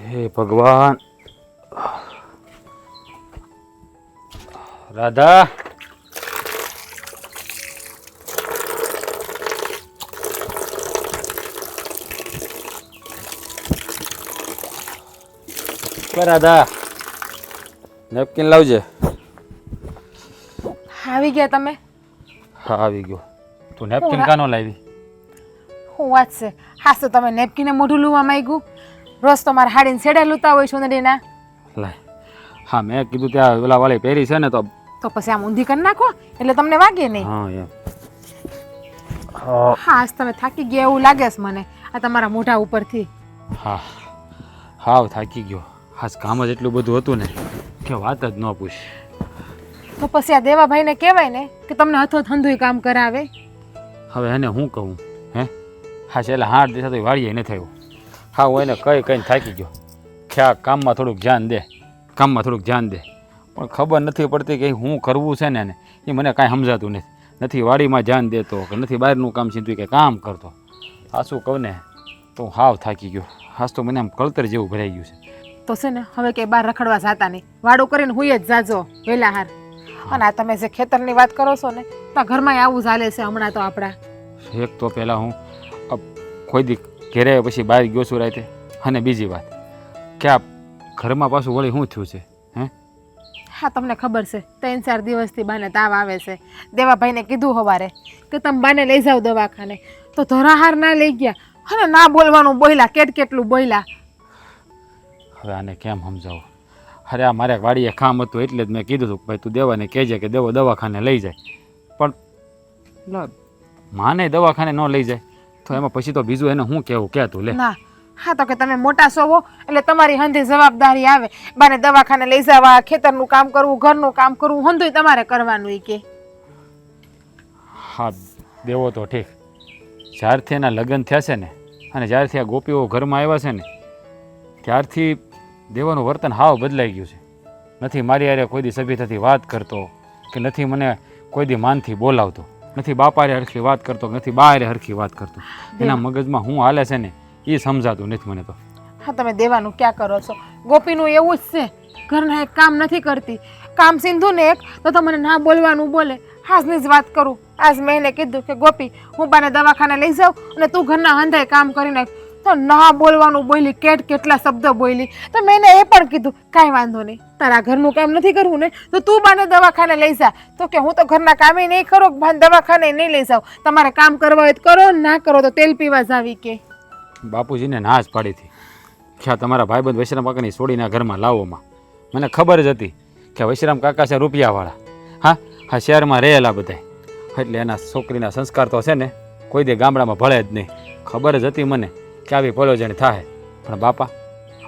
હે ભગવાન. રાધા, રાધા નેપકિન લાવજે. આવી ગયા તમે? હા આવી ગયો. તું નેપકિન કાનો લાવી? હું વાત છે, હાસ તો તમે નેપકીને મોઢું લૂવા માંગ્યું. રોજ તો મારે હાડીને છેડે લૂતા હોય છું નદીના. લાય. હા મેં કીધું ત્યાં ઓલા વાળી પહેરી છે ને તો પછી આમ ઊંધી કરી નાખો એટલે તમને વાગે નહીં. હા એમ. હાસ તમે થાકી ગયા એવું લાગે છે મને આ તમારા મોઢા ઉપરથી. હા હાવ થાકી ગયો. હાસ કામ જ એટલું બધું હતું ને કે વાત જ ન પૂછ. તો પછી આ દેવાભાઈને કહેવાય ને કે તમને હથો થંધુય કામ કરાવે. હવે એને હું કહું હે? હા છેલ્લા 8 દિવસ તો વાળીએ ન થયું. હા હું એને કહીને થાકી ગયો કે આ કામમાં થોડુંક ધ્યાન દે, કામમાં થોડુંક ધ્યાન દે. પણ ખબર નથી પડતી કે હું કરવું છે ને એ મને કાંઈ સમજાતું નથી. નથી વાડીમાં ધ્યાન દેતો કે નથી બહારનું કામ સીધું કે કામ કરતો. આ શું કહું ને તો હું હાવ થાકી ગયો. હાસ તો મને આમ કળતર જેવું ભરાઈ ગયું છે. તો છે ને હવે કે બહાર રખડવા જાતા નહીં, વાડું કરીને હુંય જ જાજો વહેલા હાર. અને આ તમે જે ખેતરની વાત કરો છો ને તો ઘરમાં આવું ચાલે છે હમણાં તો આપણા. એક તો પહેલાં હું કોઈ દી ઘેરે પછી બહાર ગયો છું રાતે. અને બીજી વાત કે આ ઘરમાં પાછું વળી શું થયું છે હે? હા તમને ખબર છે 3-4 દિવસથી બાને તાવ આવે છે. દેવાભાઈને કીધું સવારે કે તમે બાને લઈ જાઓ દવાખાને, તો ધરાહાર ના લઈ ગયા અને ના બોલવાનું બોલ્યા. કેટલું બોલ્યા. હવે આને કેમ સમજાવું? અરે આ મારે વાડીએ કામ હતું એટલે જ મેં કીધું હતું ભાઈ તું દેવાને કહેજે કે દેવો દવાખાને લઈ જાય. પણ માને દવાખાને ન લઈ જાય તો એમાં પછી તો બીજું એને શું કહેવું કે તું લે. ના હા તો કે તમે મોટા સોવો એટલે તમારી હંધી જવાબદારી આવે. બાને દવાખાને લઈ જવા, ખેતરનું કામ કરવું, ઘરનું કામ કરવું હંધુય તમારે કરવાનું ઈ કે. હા દેવો તો ઠીક. જ્યારથી એના લગ્ન થયા છે ને અને જ્યારથી આ ગોપીઓ ઘરમાં આવ્યા છે ને ત્યારથી દેવાનું વર્તન હાવ બદલાઈ ગયું છે. નથી મારી હારે કોઈ દી સભ્યતાથી વાત કરતો કે નથી મને કોઈ દી માનથી બોલાવતો, નથી બાપારે હરખી વાત કરતો, નથી બારે હરખી વાત કરતો. એના મગજમાં હું હાલે છે ને એ સમજાતું નથી મને તો. હા તમે દેવાનું ક્યાં કરો છો? ગોપીનું એવું જ છે, ઘરના એક કામ નથી કરતી. કામ સિંધુ ને એક તો મને ના બોલવાનું બોલે. આજની જ વાત કરું, આજ મેં એને કીધું કે ગોપી હું બાને દવાખાને લઈ જાઉં અને તું ઘરના હંધાય કામ કરી નાખ. તો ના બોલવાનું બોલી, કેટલા શબ્દો બોલી. તો મેં એને એ પણ કીધું કાંઈ વાંધો નહીં, તારા ઘરનું કામ નથી કરવું ને તો તું બાને દવાખાને લઈ જા. તો કે હું તો ઘરના કામે નહીં કરું, બાને દવાખાને નહીં લઈ જાઉં. તમારે કામ કરવા હોય તો કરો, ના કરો તો તેલ પીવા જાવી કે. બાપુજીને ના જ પાડી હતી કે આ તમારા ભાઈબંધ વૈશ્રામ કાકાની છોડીને ઘરમાં લાવોમાં. મને ખબર જ હતી કે વૈશ્રામ કાકા છે રૂપિયાવાળા. હા હા શહેરમાં રહેલા બધાય એટલે એના છોકરીના સંસ્કાર તો છે ને કોઈ દે ગામડામાં ભળે જ નહીં. ખબર જ હતી મને કે આવી પલોજણી થાય. પણ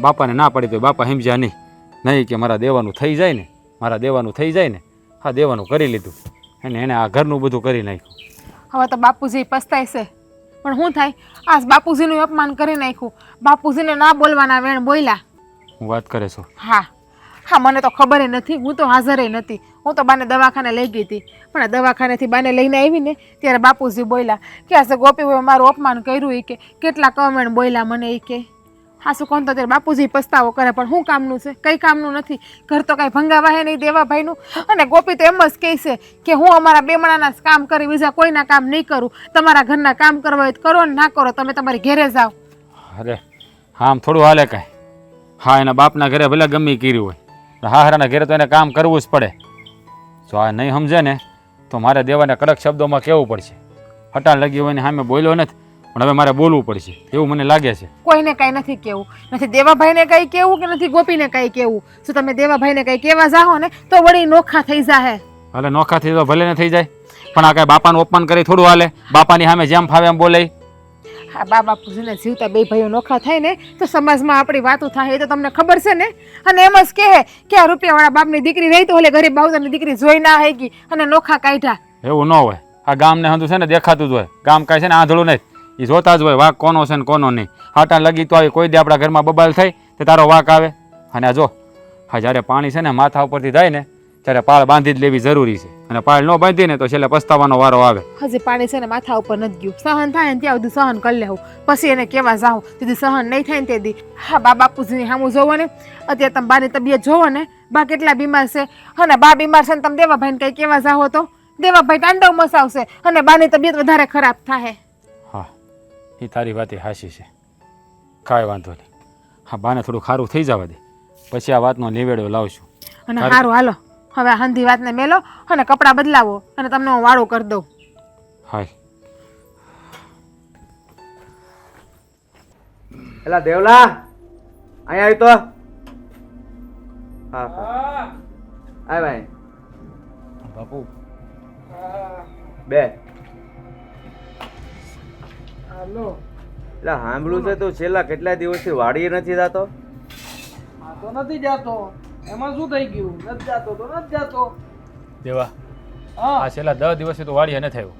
બાપાને ના પડી તો બાપા સમજ્યા નહીં કે મારા દેવાનું થઈ જાય ને, મારા દેવાનું થઈ જાય ને. હા દેવાનું કરી લીધું અને એને આ ઘરનું બધું કરી નાખ્યું. હવે તો બાપુજી પસ્તાય છે પણ શું થાય, આજ બાપુજીનું અપમાન કરી નાખ્યું. બાપુજીને ના બોલવાના વેણ બોલ્યા. હું વાત કરે છો? હા હા મને તો ખબર નથી, હું તો હાજર નથી. હું તો બાને દવાખાને લઈ ગઈ હતી પણ આ દવાખાનેથી બાને લઈને આવી ને ત્યારે બાપુજી બોલ્યા કે આ ગોપીઓએ મારું અપમાન કર્યું એ કે કેટલા કમેણ બોલ્યા મને એ કે. હા શું કોણ તો ત્યારે બાપુજી પસ્તાવો કરે પણ શું કામનું છે? કંઈ કામનું નથી. ઘર તો કાંઈ ભંગાવા હે નહીં દેવાભાઈનું. અને ગોપી તો એમ જ કહે છે કે હું અમારા બેમણાના કામ કરી બીજા કોઈના કામ નહીં કરું. તમારા ઘરના કામ કરવા હોય તો કરો ને ના કરો તમે તમારી ઘેરે જાઓ. અરે હા આમ થોડું હાલે કાંઈ. હા એના બાપના ઘરે ભલે ગમે કર્યું હોય, હાહરાના ઘરે તો એને કામ કરવું જ પડે. જો આ નહીં સમજે ને તો મારે દેવાને કડક શબ્દોમાં કહેવું પડશે. હટાણ લગી હોય ને સામે બોલ્યો નથી પણ હવે મારે બોલવું પડશે એવું મને લાગે છે. કોઈને કાંઈ નથી કહેવું, નથી દેવાભાઈને કાંઈ કહેવું કે નથી ગોપીને કાંઈ કહેવું. જો તમે દેવાભાઈને કાંઈ કહેવા જાઓ ને તો વળી નોખા થઈ જાહે. ભલે નોખા થઈ તો ભલે ને થઈ જાય પણ આ કાંઈ બાપાનું અપમાન કરી થોડું હાલે? બાપાની સામે જેમ ફાવે એમ બોલે. હા બાપુજીને જીવતા બે ભાઈઓ નોખા થાય ને તો સમાજમાં આપણી વાતો થાય એ તો તમને ખબર છે ને. અને એમ જ કહે કે આ રૂપિયાવાળા બાપની દીકરી રહી તો ઓલે ગરીબ બાવદાની દીકરી જોઈ ના આવી અને નોખા કાઢ્યા. એવું ન હોય. આ ગામને હંધું છે ને દેખાતું જ હોય. ગામ કાંઈ છે ને આંધળું નહીં, એ જોતા જ હોય વાક કોનો છે ને કોનો નહીં. હાટા લગી તો આવી કોઈ દે આપણા ઘરમાં બબાલ થઈ તો તારો વાક આવે. અને આ જો હા જ્યારે પાણી છે ને માથા ઉપરથી થાય ને ત્યારે પાળ બાંધી જ લેવી જરૂરી છે. અને પાળ ન બાંધી ને તો છેલ્લે પસ્તાવાનો વારો આવે. હજી પાણી છે ને માથા ઉપર નથી ગયું. સહન થાય ને ત્યાં સુધી સહન કરી લેવું, પછી એને કેવા જાઉં તેથી સહન નહીં થાય ને તેથી. હા બા બાપુજીની સામું જોવો ને, અત્યારે તમે બાની તબિયત જોવો ને, બા કેટલા બીમાર છે. અને બા બીમાર છે ને તમે દેવાભાઈને કંઈ કેવા જાઓ તો દેવાભાઈ તાંડવ મસાવશે અને બાની તબિયત વધારે ખરાબ થાય. હા એ તારી વાત હાચી છે, કાંઈ વાંધો નહીં. હા બાને થોડું ખારું થઈ જવા દે, પછી આ વાતનો નિવેડો લાવશું. અને સારું હાલો હવે આ હંધી વાતને મેલો અને કપડાં બદલાવો અને તમને હું વાળું કરી દઉં. હાય એલા દેવલા અહીંયા આવી તો. હા આય ભાઈ બાપુ બે. હાલો એટલે સાંભળ્યું છે તું છેલ્લા કેટલા દિવસથી વાડીએ નથી જતો? આ તો નથી જાતો. એમાં શું થઈ ગયું? નથી જાતો તો નથી જાતો. દેવા હા આ છેલ્લા 10 દિવસથી તું વાડીએ નથી આવ્યો.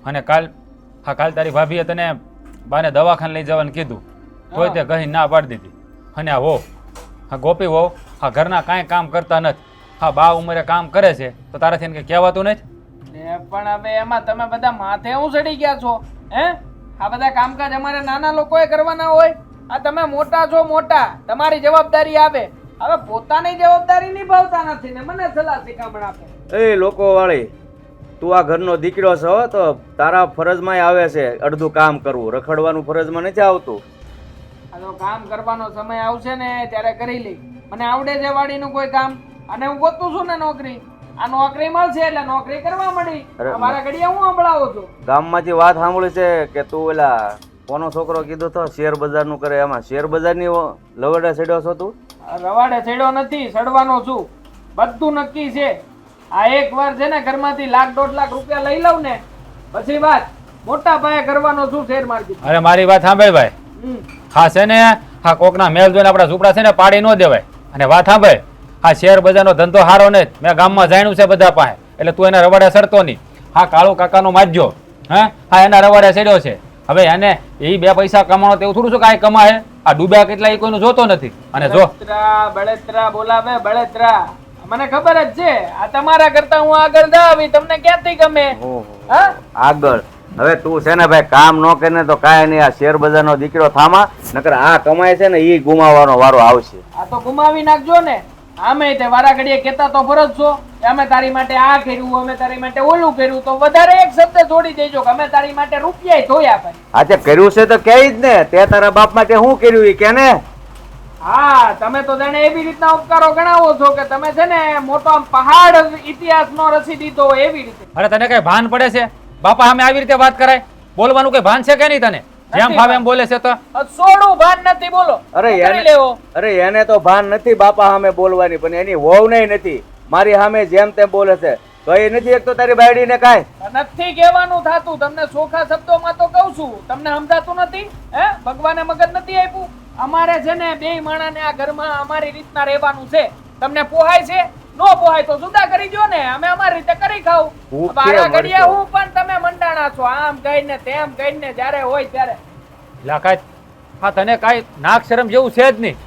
અને કાલ તારી ભાભીએ તને બાને દવાખાને લઈ જવાનું કીધું, તોય તે કહી ના પાડી દીધી. અને આ વહુ, આ ગોપી વહુ, આ ઘરના કાંઈ કામ કરતા નથી. હા બા ઉંમરે કામ કરે છે તો તારાથી એને કંઈ કહેવાતું નથી. ને પણ હવે એમાં તમે બધા માથે હું ચડી ગયા છો હે? આ બધા કામકાજ અમારે નાના લોકોએ કરવાના હોય? આ તમે મોટા છો, મોટા, તમારી જવાબદારી આવે. હવે પોતાની જવાબદારી નિભાવતા નથી ને મને સલાહ શીખામણ આપે. એ લોકો વાળી, તું આ ઘરનો દીકરો છો તો તારા ફરજમાં આવે છે અડધું કામ કરવું, રખડવાનું ફરજમાં નથી આવતું. આ તો કામ કરવાનો સમય આવશે ને ત્યારે કરી લઈ. મને આવડે છે વાડીનું કોઈ કામ, અને હું ગોતું છું ને નોકરી. આ નોકરી મળશે એટલે નોકરી કરવા મળી. મારા ઘડિયા હું સંભળાવું છું. ગામમાંથી વાત સાંભળી છે કે તું ઓલા કોનો છોકરો કીધો તો શેર બજારનું કરે, એમાં શેર બજારની લવડે ચડ્યો છો તું? રવાડે ચડ્યો નથી, સડવાનો છું. બધું નક્કી છે. આ એક વાર છે ને ઘરમાંથી 1,00,000-1.5 લાખ રૂપિયા લઈ લઉં ને પછી વાત મોટા પાયે કરવાનો છું શેર માર્કેટ. અરે મારી વાત સાંભળ ભાઈ. હા છે ને, હા કોકના મેલ જોઈને આપણા ઝૂંપડા છે ને પાડી ન દેવાય. અને વાત સાંભળ, હા શેર બજારનો ધંધો સારો ને મેં ગામમાં જાણ્યું છે બધા પાસે, એટલે તું એના રવાડે સરતો નહીં. હા કાળુ કાકાનો માજ્યો, હા એના રવાડે ચડ્યો છે. હવે એને એ 2 પૈસા કમાણો તેવું થોડું શું કાંઈ કમાય? આ ડૂબ્યા કેટલા એ કોઈનું જોતો નથી. અને જો બળેતરા બોલાવે બળેતરા, મને ખબર જ છે આ તમારા કરતા હું આગળ દાવી. તમને ક્યાંથી ગમે? હા આગળ હવે તું છે ને ભાઈ કામ ન કરે તો કાંઈ નહીં. આ શેર બજારનો દીકરો થામા, નકર આ કમાય છે ને એ ગુમાવવાનો વારો આવશે. આ તો ગુમાવી નાખજો ને. આમે તે વારા ઘડીએ કહેતા તો ફરજ છો કે અમે તારી માટે આ કર્યું, અમે તારી માટે ઓલું કર્યું, તો વધારે એક શબ્દ જોડી દેજો કે અમે તારી માટે રૂપિયા ધોયા ભાઈ. આજે કર્યું છે તો કહે જ ને, તે તારા બાપ માટે શું કર્યું એ કે ને. હા તમે તો જાણે એવી રીતના ઉપકારો ગણાવો છો કે તમે છે ને મોટો આમ પહાડ ઇતિહાસનો રચી દીધો હોય એવી રીતે. અરે તને કઈ ભાન પડે છે? બાપા સામે આવી રીતે વાત કરાય? બોલવાનું કઈ ભાન છે કે નહીં તને? જેમ ભાવે એમ બોલે છે તો સોડું ભાન નથી બોલો. અરે એને તો ભાન નથી બાપા સામે બોલવાની, પણ એની વહુ નહીં નથી. મારી સામે જેમ તેમ બોલે છે તો એ નથી એક તો તારી બાયડીને કાંઈ નથી કહેવાનું થાતું. તમને ચોખા શબ્દોમાં તો કહું છું, તમને સમજાતું નથી? હે ભગવાને મગજ નથી આપ્યું? અમારે છે ને 2 માણાને આ ઘરમાં અમારી રીતના રહેવાનું છે. તમને પોહાય છે? નો પોહાય તો જુદા કરી દો ને, અમે અમારી રીતે કરી ખાવ. મારા ઘડિયા હું પણ તમે મંડાણા છો આમ કહીને તેમ કહીને જ્યારે હોય ત્યારે. લાખાત હા તને કાંઈ નાક શરમ જેવું છે જ નહીં.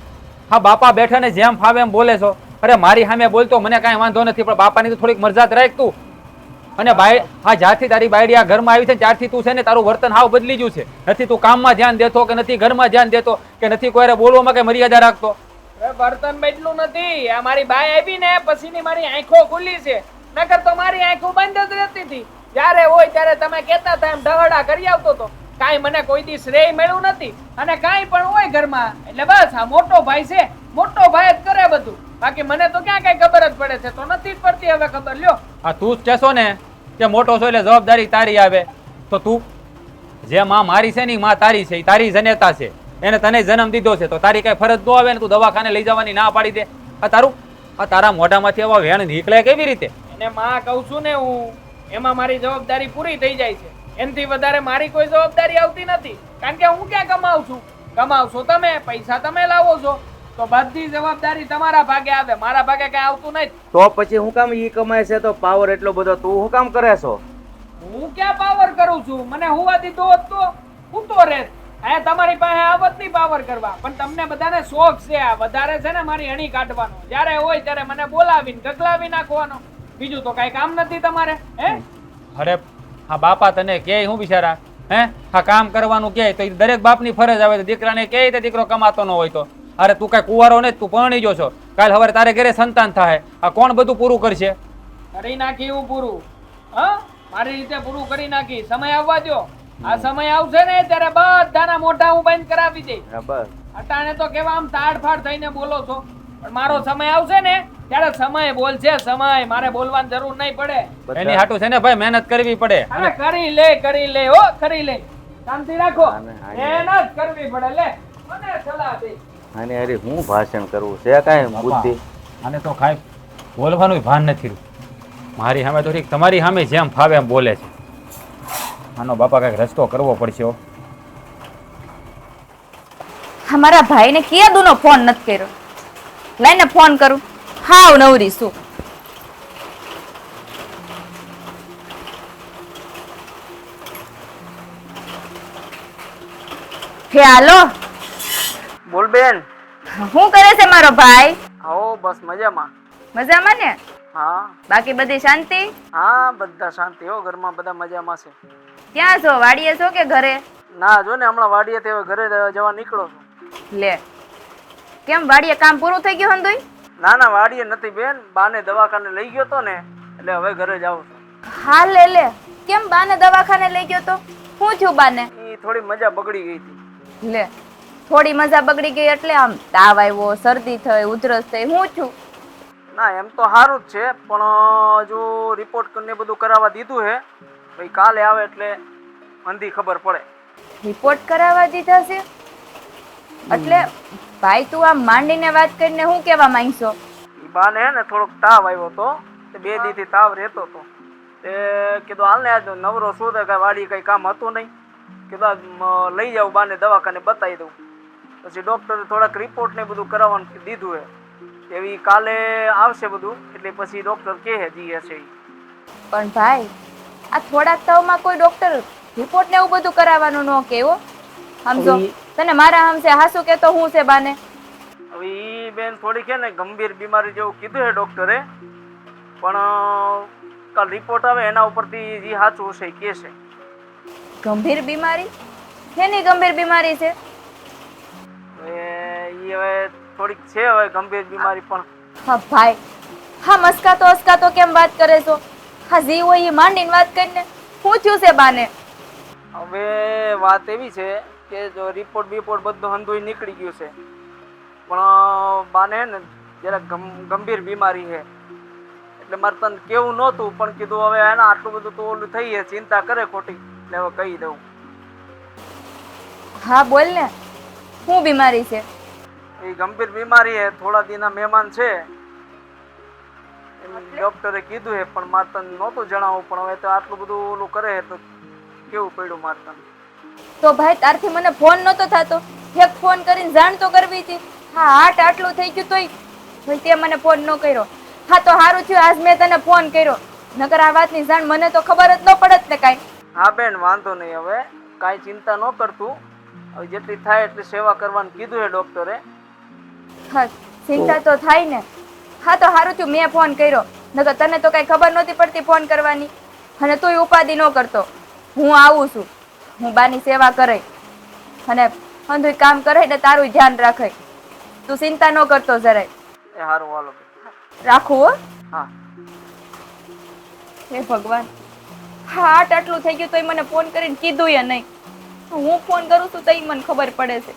હા બાપા બેઠા ને જેમ ફાવે એમ બોલે છો. અરે મારી સામે બોલતો મને કાંઈ વાંધો નથી, પણ બાપાની તો થોડીક મરજાત રાખ તું. અને બાઈ હા જ્યારથી તારી બાયડી આ ઘરમાં આવી છે ત્યારથી તું છે ને તારું વર્તન હાવ બદલી ગયું છે. નથી તું કામમાં ધ્યાન દેતો, કે નથી ઘરમાં ધ્યાન દેતો, કે નથી કોઈને બોલવામાં કઈ મર્યાદા રાખતો. વર્તન બદલું નથી. આ મારી બાઈ આવી ને પછીની મારી આંખો ખુલ્લી છે, નકર તો મારી આંખો બંધ જ રહેતી હતી. જ્યારે હોય ત્યારે તમે કહેતા હતા એમ ઢહડા કરી આવતો હતો. કાંઈ મને કોઈ દી શ્રેય મળ્યું નથી, અને કાંઈ પણ હોય ઘરમાં એટલે બસ આ મોટો ભાઈ છે, મોટો ભાઈ જ કરે બધું. બાકી મને તો ક્યાં કઈ ખબર જ પડે છે? તો નથી જ પડતી હવે ખબર. લ્યો હા તું જ કહેશો ને કે મોટો છો એટલે જવાબદારી તારી આવે, તો તું જે માં મારી છે ને માં તારી છે, તારી જનેતા છે, એને તને જન્મ દીધો છે, તો તારી કઈ ફરજ ન આવે ને તું દવાખાને લઈ જવાની ના પાડી દે? આ તારા મોઢામાંથી એવા વેણ નીકળે કેવી રીતે? એને માં કહું છું ને હું, એમાં મારી જવાબદારી પૂરી થઈ જાય છે. એનાથી વધારે મારી કોઈ જવાબદારી આવતી નથી. કારણ કે હું ક્યાં કમાઉં છું? કમાવશો તમે, પૈસા તમે લાવો છો, તો બધી જવાબદારી તમારા ભાગે આવે, મારા ભાગે કઈ આવતું નથી. તો પછી હું કામ ઈ કમાય છે તો પાવર એટલો બધો તું શું કામ કરે છો? હું ક્યાં પાવર કરું છું? મને હુવા દીધો હોત તો હું તો રહેત. હે તમારી પાસે આવત નહીં પાવર કરવા, પણ તમને બધાને શોખ છે આ વધારે છે ને મારી અણી કાઢવાનો. જ્યારે હોય ત્યારે મને બોલાવીને ગગલાવી નાખવાનો. બીજું તો કાંઈ કામ નથી તમારે હે અરે હા બાપા તને કે હું બિચારા હે હા કામ કરવાનું કે તો ઈ દરેક બાપની ફરજ આવે તો દીકરાને કે તે દીકરો કમાતો ન હોય તો અરે તું કાંઈ કુંવારો ને તું પરણી જો છો કાલ હવે તારે ઘરે સંતાન થાય આ કોણ બધું પૂરું કરશે કરી નાખી હું પૂરું હા મારી રીતે પૂરું કરી નાખી સમય આવવા દો આ સમય આવશે ને ત્યારે બધાના મોઢા હું બંધ કરાવી દઈશ હા બસ અટાણે તો કેવા આમ તાડફાડ થઈને બોલો છો પણ મારો સમય આવશે ને ત્યારે સમય બોલશે સમય મારે બોલવાની જરૂર નહીં પડે એની હાટું છે ને ભાઈ મહેનત કરવી પડે અરે કરી લે હો કરી લે શાંતિ રાખો મહેનત કરવી પડે લે મને સલાહ દે આને અરે હું ભાષણ કરવું છે કાંઈ બુદ્ધિ આને તો કાંઈ બોલવાનું ભાન નથી રહ્યું. મારી સામે તો ઠીક તમારી સામે જેમ ફાવે એમ બોલે છે આનો બાપા કાંઈક રસ્તો કરવો પડશે હો. અમારા ભાઈને કેદુનો ફોન નથી કર્યો લઈને ફોન કરું હાવ નવરી શું હે હાલો બોલ બેન. શું કરે છે મારો ભાઈ આવો બસ મજામાં. મજામાં ને હા બાકી બધી શાંતિ હા બધા શાંતિ હો ઘરમાં બધા મજામાં છે. ક્યાં છો વાડીએ છો કે ઘરે ના જો ને હમણાં વાડીએ તે ઘરે જવા નીકળો છું. લે કેમ વાડીએ કામ પૂરું થઈ ગયું હંધુય ના ના વાડીએ નથી બેન બાને દવાખાને લઈ ગયો તો ને એટલે હવે ઘરે જાઉં છું. હા લે કેમ બાને દવાખાને લઈ ગયો તો શું થયું બાને એ થોડી મજા બગડી ગઈ હતી. લે થોડી મજા બગડી ગઈ એટલે આમ તાવ આવ્યો શરદી થઈ ઉધરસ થઈ હું છું ના એમ તો સારું જ છે પણ જો રિપોર્ટ કરીને બધું કરાવવા દીધું હે ભાઈ કાલે આવે એટલે અંધી ખબર પડે. રિપોર્ટ કરાવવા દીધા છે એટલે ભાઈ તું આમ માંડીને વાત કરીને હું કેવા માંગશો એ બાને હે ને થોડોક તાવ આવ્યો તો તે 2 દીથી તાવ રહેતો હતો તે કીધું હાલ ને આજ નવરો શું થાય કાંઈ વાડી કંઈ કામ હતું નહીં કીધું આજ લઈ જાઉં બાને દવાખાને બતાવી દઉં. પછી ડૉક્ટરે થોડાક રિપોર્ટ ને બધું કરાવવાનું દીધું હે એવી કાલે આવશે બધું એટલે પછી ડૉક્ટર કહે જી હશે ઈ. પણ ભાઈ આ થોડાક તાવમાં કોઈ ડોક્ટર રિપોર્ટ ને એવું બધું કરાવવાનું ન કે હો સમજો તને મારા હમસે હાસુ કે તો હું છે બાને હવે ઈ બેન થોડી છે ને ગંભીર બીમારી જેવું કીધું છે ડૉક્ટરે પણ કાલ રિપોર્ટ આવે એના ઉપરથી જે સાચું હશે એ કહેશે. ગંભીર બીમારી શેની ગંભીર બીમારી છે હવે થોડીક છે હવે ગંભીર બીમારી પણ. હા ભાઈ હા મસ્કાતો કેમ વાત કરે છો હા જી હોય એ માંડીને વાત કરીને શું થયું છે બાને હવે વાત એવી છે કે જો રિપોર્ટ બધું હંધુય નીકળી ગયું છે પણ બાને ને જરાક ગંભીર બીમારી છે એટલે મારે તને કેવું નહોતું પણ કીધું હવે એના આટલું બધું તો ઓલું થઈ છે ચિંતા કરે ખોટી એટલે હવે કહી દઉં. હા બોલ ને શું બીમારી છે એ ગંભીર બીમારી છે થોડા દીના મહેમાન છે એમ ડૉક્ટરે કીધું છે પણ મારે તને નહોતું જણાવવું પણ હવે તો આટલું બધું ઓલું કરે તો કેવું પડ્યું મારે તને. તો ભાઈ તારથી મને ફોન નતો થતો એક ફોન કરીને જાણ તો કરવી હતી હા હાટ આટલું થઈ ગયું તોય ભાઈ તે મને ફોન ન કર્યો હા તો સારું થયું આજ મેં તને ફોન કર્યો નકર આ વાતની જાણ મને તો ખબર જ ન પડત ને કાંઈ. હા બેન વાંધો નહીં હવે કાંઈ ચિંતા ન કરતું હવે જેટલી થાય એટલી સેવા કરવાનું કીધું છે ડૉક્ટરે. હા ચિંતા તો થાય ને હા તો સારું થયું મેં ફોન કર્યો નકર તને તો કાંઈ ખબર નહોતી પડતી ફોન કરવાની અને તુંય ઉપાધિ ન કરતો હું આવું છું હું બાની સેવા કરે અને અંધુય કામ કરે ને તારું ધ્યાન રાખે તું ચિંતા ન કરતો જરાય એ સારું હાલો રાખું હો હા. હે ભગવાન હા આટલું થઈ ગયું તોય મને ફોન કરીને કીધું ય નહીં હું ફોન કરું છું તોય મને ખબર પડે છે